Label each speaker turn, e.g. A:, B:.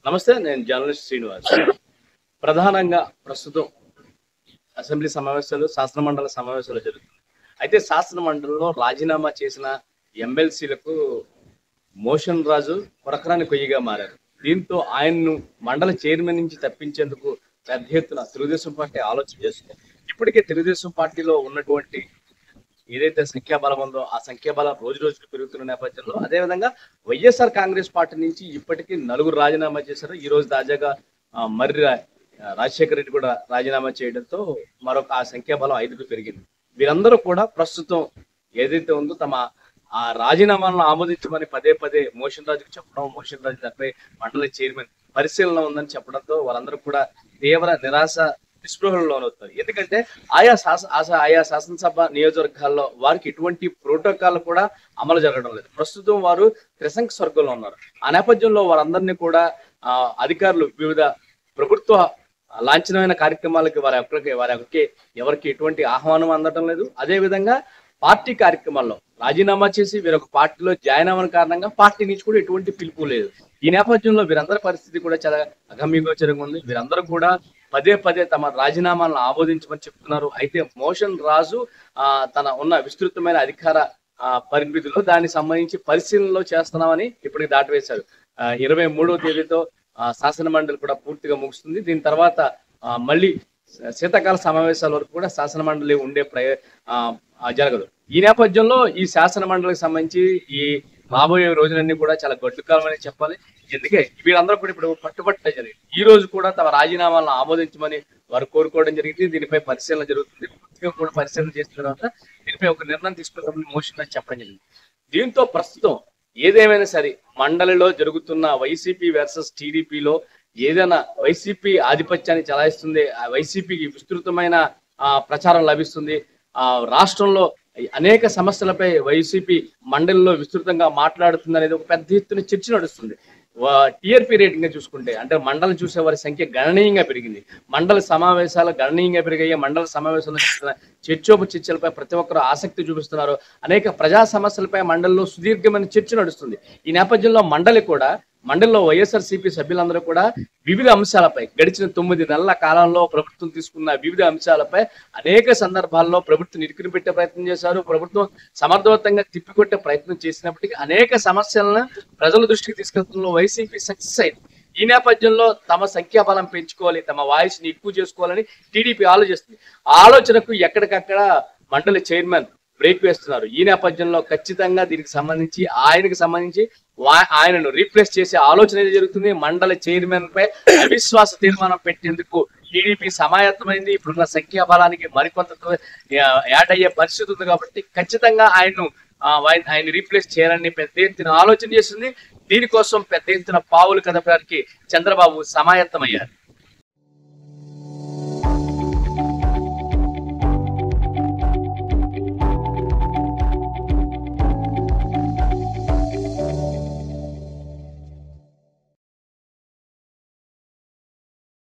A: నమస్తే, నేను జర్నలిస్ట్ శ్రీనివాస్. ప్రధానంగా ప్రస్తుతం అసెంబ్లీ సమావేశాలు, శాసనమండలి సమావేశాలు జరుగుతుంది. అయితే శాసనమండలిలో రాజీనామా చేసిన ఎమ్మెల్సీలకు మోషన్ రాజు కొరకరాని కొయ్యగా మారారు. దీంతో ఆయన్ను మండలి చైర్మన్ నుంచి తప్పించేందుకు పెద్ద ఎత్తున తెలుగుదేశం పార్టీ ఆలోచన చేస్తుంది. ఇప్పటికే తెలుగుదేశం పార్టీలో ఉన్నటువంటి ఏదైతే సంఖ్యాబలం ఉందో ఆ సంఖ్యాబలం రోజు రోజుకు పెరుగుతున్న నేపథ్యంలో, అదేవిధంగా వైఎస్ఆర్ కాంగ్రెస్ పార్టీ నుంచి ఇప్పటికీ నలుగురు రాజీనామా చేశారు. ఈ రోజు తాజాగా మర్రి రాజశేఖర రెడ్డి కూడా రాజీనామా చేయడంతో మరొక ఆ సంఖ్యాబలం 5కు పెరిగింది. వీరందరూ కూడా ప్రస్తుతం ఏదైతే ఉందో తమ ఆ రాజీనామాలను ఆమోదించమని పదే పదే మోషన్ రాజుకు చెప్పడం, మోషన్ రాజు దానిపై మండలి చైర్మన్ పరిశీలన ఉందని చెప్పడంతో వారందరూ కూడా తీవ్ర నిరాశ నిస్పృహలు లోనవుతారు. ఎందుకంటే ఆయా శాసనసభ నియోజకవర్గాల్లో వారికి ఎటువంటి ప్రోటోకాల్ కూడా అమలు జరగడం లేదు. ప్రస్తుతం వారు త్రిశంక స్వర్గంలో ఉన్నారు. ఆ నేపథ్యంలో వారందరినీ కూడా అధికారులు వివిధ ప్రభుత్వ లాంఛనమైన కార్యక్రమాలకి ఎవరికి ఎటువంటి ఆహ్వానం అందడం లేదు. అదే విధంగా పార్టీ కార్యక్రమాల్లో రాజీనామా చేసి వీరొక పార్టీలో జాయిన్ అవ్వని కారణంగా పార్టీ నుంచి కూడా ఎటువంటి పిలుపు లేదు. ఈ నేపథ్యంలో వీరందరి పరిస్థితి కూడా చాలా అగమ్యగోచరంగా ఉంది. వీరందరూ కూడా పదే పదే తమ రాజీనామాలను ఆమోదించమని చెప్తున్నారు. అయితే మోషన్ రాజు తన ఉన్న విస్తృతమైన అధికార పరిమితిలో దానికి సంబంధించి పరిశీలనలో చేస్తున్నామని ఇప్పటికి దాటివేశారు. 23వ తేదీతో శాసన మండలి కూడా పూర్తిగా ముగుస్తుంది. దీని తర్వాత మళ్ళీ శీతాకాల సమావేశాల వరకు కూడా శాసన మండలి ఉండే జరగదు. ఈ నేపథ్యంలో ఈ శాసన మండలికి సంబంధించి ఈ రాబోయే రోజులన్నీ కూడా చాలా గడ్డుకాలం అని చెప్పాలి. ఎందుకే వీళ్ళందరూ కూడా ఇప్పుడు పట్టుబట్ట జరిగింది. ఈ రోజు కూడా తమ రాజీనామాలను ఆమోదించమని వారు కోరుకోవడం జరిగింది. దీనిపై పరిశీలన జరుగుతుంది. పూర్తిగా కూడా పరిశీలన చేసిన తర్వాత దీనిపై ఒక నిర్ణయం తీసుకుంటామని మోషన్ గా చెప్పడం జరిగింది. దీంతో ప్రస్తుతం ఏదేమైనా సరే మండలిలో జరుగుతున్న వైసీపీ వర్సెస్ టీడీపీలో ఏదైనా వైసీపీ ఆధిపత్యాన్ని చలాయిస్తుంది, వైసీపీకి విస్తృతమైన ప్రచారం లభిస్తుంది. రాష్ట్రంలో అనేక సమస్యలపై వైసీపీ మండలిలో విస్తృతంగా మాట్లాడుతుంది అనేది ఒక పెద్ద ఎత్తున చర్చ నడుస్తుంది. టీఆర్పీ రేటింగ్ గా చూసుకుంటే అంటే మండలి చూసే వారి సంఖ్య గణనీయంగా పెరిగింది. మండలి సమావేశాలు గణనీయంగా పెరిగాయి. మండలి సమావేశాలు చర్చోపచర్చలపై ప్రతి ఒక్కరు ఆసక్తి చూపిస్తున్నారు. అనేక ప్రజా సమస్యలపై మండలిలో సుదీర్ఘమైన చర్చ నడుస్తుంది. ఈ నేపథ్యంలో మండలిలో వైఎస్ఆర్సీపీ సభ్యులందరూ కూడా వివిధ అంశాలపై గడిచిన 9 నెలల కాలంలో ప్రభుత్వం తీసుకున్న వివిధ అంశాలపై అనేక సందర్భాల్లో ప్రభుత్వం ఇరుకుని పెట్టే ప్రయత్నం చేశారు. ప్రభుత్వం సమర్థవంతంగా తిప్పికొట్టే ప్రయత్నం చేసినప్పటికీ అనేక సమస్యలను ప్రజల దృష్టికి తీసుకెళ్తున్న వైసీపీ సక్సెస్ అయింది. ఈ నేపథ్యంలో తమ సంఖ్యాబలం పెంచుకోవాలి, తమ వాయిస్ ని ఎక్కువ చేసుకోవాలని టీడీపీ ఆలోచిస్తుంది. ఆ ఆలోచనకు ఎక్కడికక్కడ మండలి చైర్మన్ బ్రేక్ వేస్తున్నారు. ఈ నేపథ్యంలో ఖచ్చితంగా దీనికి సంబంధించి ఆయనను రీప్లేస్ చేసే ఆలోచన జరుగుతుంది. మండలి చైర్మన్ పై అవిశ్వాస తీర్మానం పెట్టేందుకు టీడీపీ సమాయత్తమైంది. ఇప్పుడున్న సంఖ్యాబలానికి మరికొంత యాడ్ అయ్యే పరిస్థితి ఉంది కాబట్టి ఖచ్చితంగా ఆయన రీప్లేస్ చేయాలని పెద్ద ఎత్తున ఆలోచన చేస్తుంది. దీనికోసం పెద్ద ఎత్తున పావులు కదపడానికి చంద్రబాబు సమాయత్తమయ్యారు.